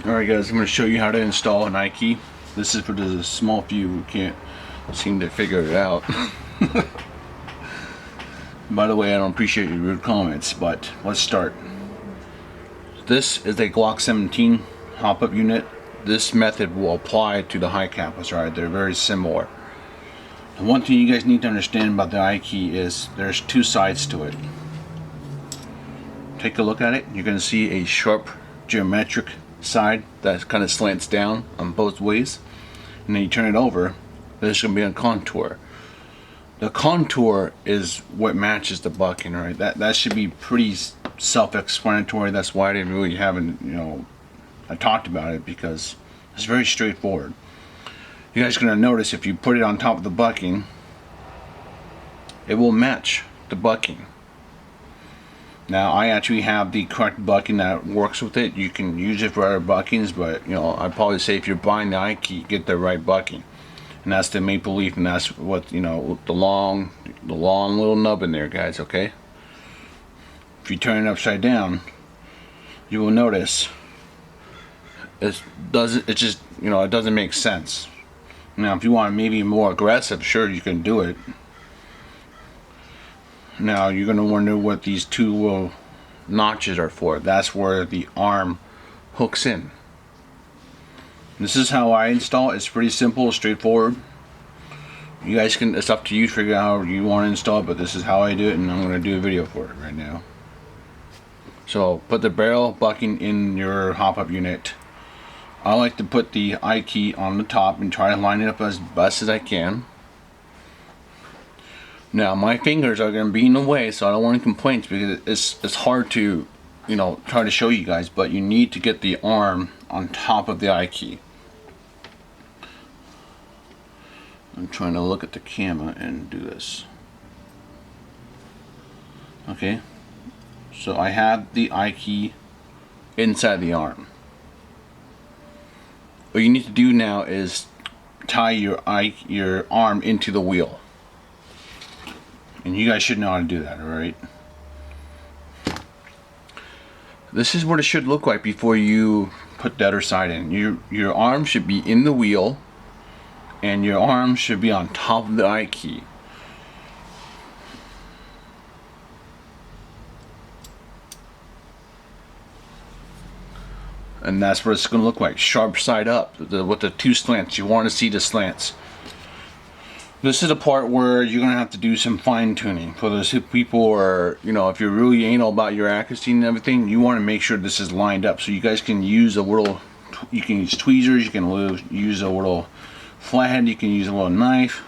Alright guys, I'm going to show you how to install an iKey. This is for the small few who can't seem to figure it out. By the way, I don't appreciate your rude comments, but let's start. This is a Glock 17 hop-up unit. This method will apply to the Hicapas, right? They're very similar. The one thing you guys need to understand about the iKey is there's two sides to it. Take a look at it. You're going to see a sharp geometric side that kind of slants down on both ways, and then you turn it over, there's going to be a contour. The contour is what matches the bucking, right? That should be pretty self-explanatory. That's why I didn't really I talked about it, because it's very straightforward. You guys are going to notice if you put it on top of the bucking, it will match the bucking. Now I actually have the correct bucking that works with it. You can use it for other buckings, but I'd probably say if you're buying the iKey, get the right bucking, and that's the maple leaf, and that's what the long little nub in there, guys. Okay. If you turn it upside down, you will notice it doesn't make sense. Now, if you want maybe more aggressive, sure, you can do it. Now you're going to wonder what these two little notches are for. That's where the arm hooks in. This is how I install it. It's pretty simple, straightforward. You guys can, it's up to you to figure out how you want to install it, but this is how I do it, and I'm going to do a video for it right now. So put the barrel bucking in your hop-up unit. I like to put the iKey on the top and try to line it up as best as I can. Now my fingers are going to be in the way, so I don't want any complaints, because it's hard to try to show you guys, but you need to get the arm on top of the iKey. I'm trying to look at the camera and do this. Okay, so I have the iKey inside the arm. What you need to do now is tie your arm into the wheel. And you guys should know how to do that, alright? This is what it should look like before you put the other side in. Your arm should be in the wheel, and your arm should be on top of the iKey. And that's what it's going to look like, sharp side up, with the two slants. You want to see the slants. This is the part where you're going to have to do some fine tuning. For those people who are, if you're really anal about your accuracy and everything, you want to make sure this is lined up. So you guys can use a little, you can use tweezers, you can use a little flathead, you can use a little knife.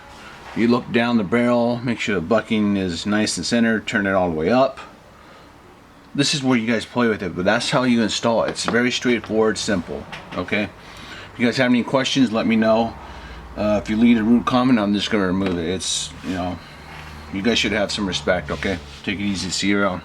You look down the barrel, make sure the bucking is nice and centered, turn it all the way up. This is where you guys play with it, but that's how you install it. It's very straightforward, simple. Okay? If you guys have any questions, let me know. If you leave a rude comment, I'm just going to remove it. It's, you guys should have some respect, okay? Take it easy. See you around.